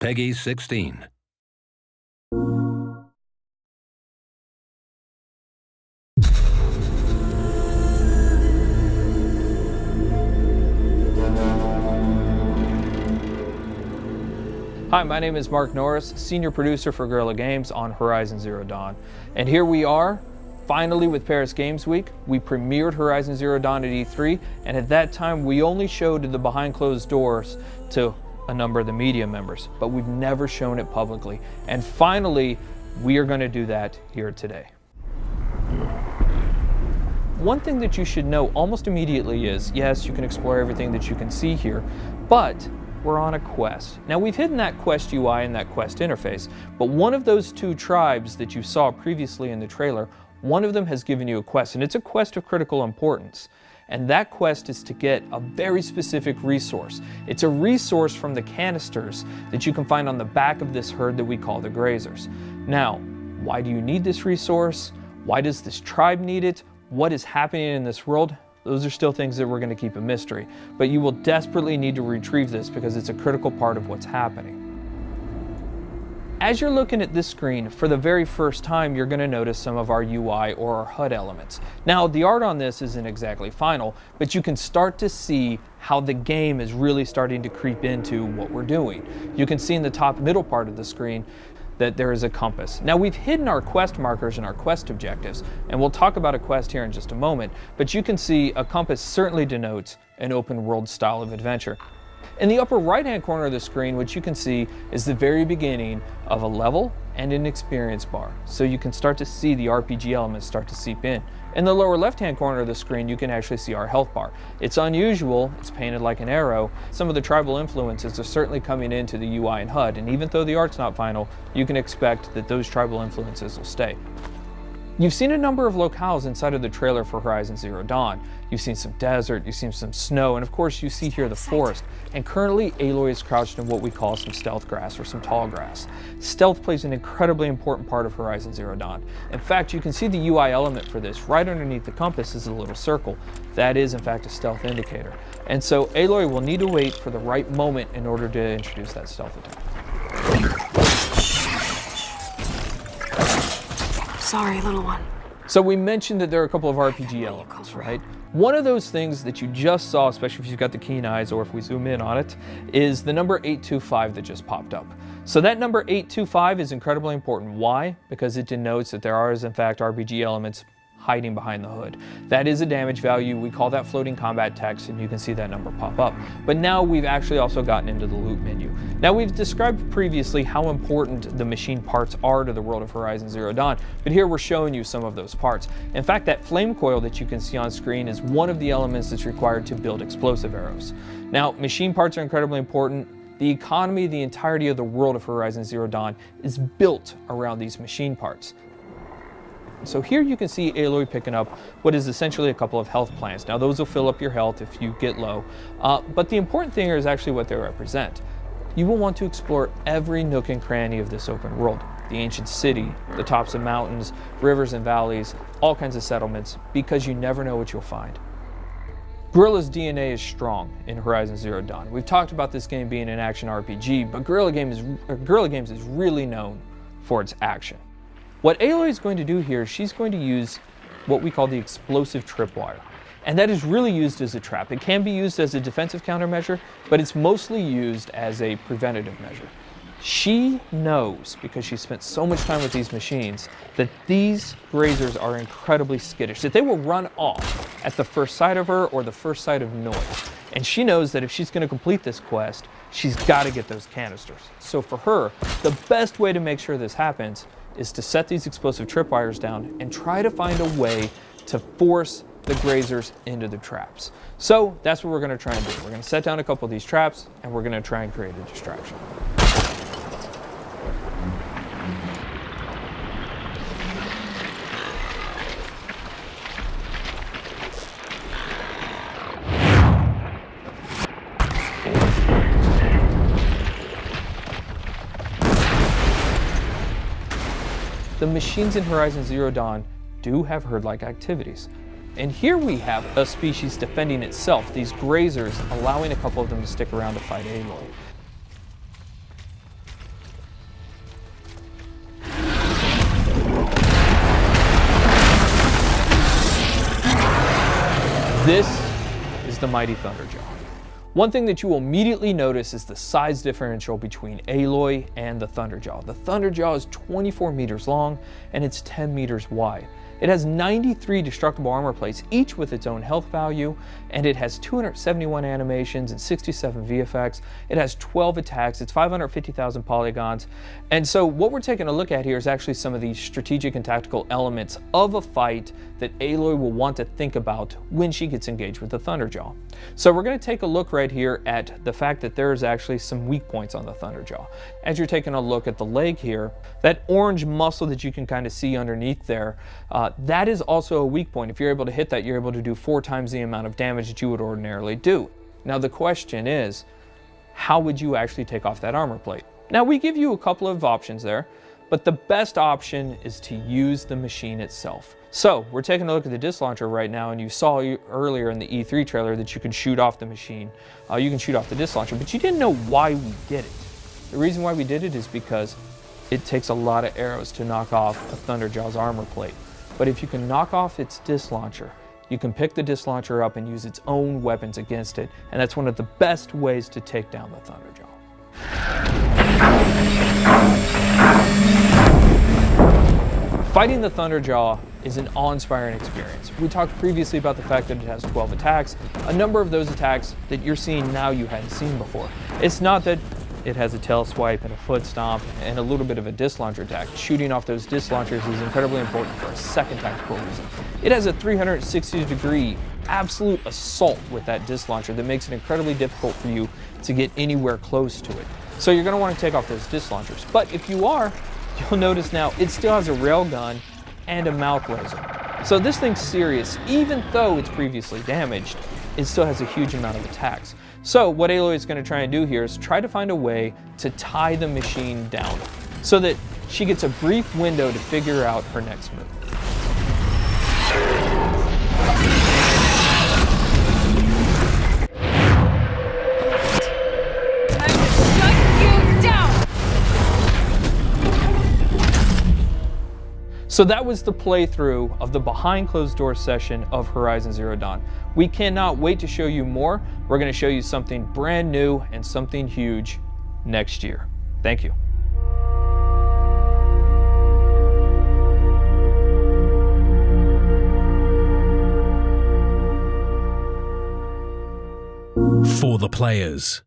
Peggy 16. Hi, my name is Mark Norris, Senior Producer for Guerrilla Games on Horizon Zero Dawn. And here we are, finally with Paris Games Week. We premiered Horizon Zero Dawn at E3, and at that time we only showed the behind closed doors to a number of the media members, but we've never shown it publicly. And finally, we are going to do that here today. One thing that you should know almost immediately is, yes, you can explore everything that you can see here, but we're on a quest. Now, we've hidden that quest UI and that quest interface, but one of those two tribes that you saw previously in the trailer, one of them has given you a quest, and it's a quest of critical importance. And that quest is to get a very specific resource. It's a resource from the canisters that you can find on the back of this herd that we call the Grazers. Now, why do you need this resource? Why does this tribe need it? What is happening in this world? Those are still things that we're going to keep a mystery, but you will desperately need to retrieve this because it's a critical part of what's happening. As you're looking at this screen, for the very first time, you're going to notice some of our UI or our HUD elements. Now, the art on this isn't exactly final, but you can start to see how the game is really starting to creep into what we're doing. You can see in the top middle part of the screen that there is a compass. Now, we've hidden our quest markers and our quest objectives, and we'll talk about a quest here in just a moment, but you can see a compass certainly denotes an open world style of adventure. In the upper right hand corner of the screen, what you can see is the very beginning of a level and an experience bar, so you can start to see the RPG elements start to seep in. In the lower left hand corner of the screen, you can actually see our health bar. It's unusual, it's painted like an arrow. Some of the tribal influences are certainly coming into the UI and HUD, and even though the art's not final, you can expect that those tribal influences will stay. You've seen a number of locales inside of the trailer for Horizon Zero Dawn. You've seen some desert, you've seen some snow, and of course you see here the forest. And currently Aloy is crouched in what we call some stealth grass or some tall grass. Stealth plays an incredibly important part of Horizon Zero Dawn. In fact, you can see the UI element for this. Right underneath the compass is a little circle. That is in fact a stealth indicator. And so Aloy will need to wait for the right moment in order to introduce that stealth attack. Sorry, little one. So we mentioned that there are a couple of RPG elements, right? One of those things that you just saw, especially if you've got the keen eyes or if we zoom in on it, is the number 825 that just popped up. So that number 825 is incredibly important. Why? Because it denotes that there are, in fact, RPG elements hiding behind the hood. That is a damage value. We call that floating combat text, and you can see that number pop up. But now we've actually also gotten into the loot menu. Now, we've described previously how important the machine parts are to the world of Horizon Zero Dawn, but here we're showing you some of those parts. In fact, that flame coil that you can see on screen is one of the elements that's required to build explosive arrows. Now, machine parts are incredibly important. The economy, the entirety of the world of Horizon Zero Dawn is built around these machine parts. So here you can see Aloy picking up what is essentially a couple of health plants. Now, those will fill up your health if you get low, but the important thing here is actually what they represent. You will want to explore every nook and cranny of this open world. The ancient city, the tops of mountains, rivers and valleys, all kinds of settlements, because you never know what you'll find. Guerrilla's DNA is strong in Horizon Zero Dawn. We've talked about this game being an action RPG, but Guerrilla Games is really known for its action. What Aloy is going to do here, she's going to use what we call the explosive tripwire. And that is really used as a trap. It can be used as a defensive countermeasure, but it's mostly used as a preventative measure. She knows, because she spent so much time with these machines, that these Grazers are incredibly skittish, that they will run off at the first sight of her or the first sight of noise. And she knows that if she's going to complete this quest, she's got to get those canisters. So for her, the best way to make sure this happens is to set these explosive tripwires down and try to find a way to force the Grazers into the traps. So that's what we're going to try and do. We're going to set down a couple of these traps, and we're going to try and create a distraction. The machines in Horizon Zero Dawn do have herd-like activities. And here we have a species defending itself, these Grazers, allowing a couple of them to stick around to fight Aloy. This is the mighty Thunderjaw. One thing that you will immediately notice is the size differential between Aloy and the Thunderjaw. The Thunderjaw is 24 meters long and it's 10 meters wide. It has 93 destructible armor plates, each with its own health value, and it has 271 animations and 67 VFX. It has 12 attacks, it's 550,000 polygons. And so what we're taking a look at here is actually some of the strategic and tactical elements of a fight that Aloy will want to think about when she gets engaged with the Thunderjaw. So we're going to take a look right here at the fact that there's actually some weak points on the Thunderjaw. As you're taking a look at the leg here, that orange muscle that you can kind of see underneath there, that is also a weak point. If you're able to hit that, you're able to do 4 times the amount of damage that you would ordinarily do. Now the question is, how would you actually take off that armor plate? Now we give you a couple of options there, but the best option is to use the machine itself. So we're taking a look at the disc launcher right now, and you saw earlier in the E3 trailer that you can shoot off the machine. You can shoot off the disc launcher, but you didn't know why we did it. The reason why we did it is because it takes a lot of arrows to knock off a Thunderjaw's armor plate. But if you can knock off its disc launcher, you can pick the disc launcher up and use its own weapons against it, and that's one of the best ways to take down the Thunderjaw. Fighting the Thunderjaw is an awe-inspiring experience. We talked previously about the fact that it has 12 attacks. A number of those attacks that you're seeing now you hadn't seen before. It's not that it has a tail swipe and a foot stomp and a little bit of a disc launcher attack. Shooting off those disc launchers is incredibly important for a second tactical reason. It has a 360-degree absolute assault with that disc launcher that makes it incredibly difficult for you to get anywhere close to it. So you're going to want to take off those disc launchers. But if you are, you'll notice now it still has a rail gun and a mouth laser. So this thing's serious. Even though it's previously damaged, it still has a huge amount of attacks. So what Aloy is going to try and do here is try to find a way to tie the machine down so that she gets a brief window to figure out her next move. So that was the playthrough of the behind closed door session of Horizon Zero Dawn. We cannot wait to show you more. We're going to show you something brand new and something huge next year. Thank you. For the players.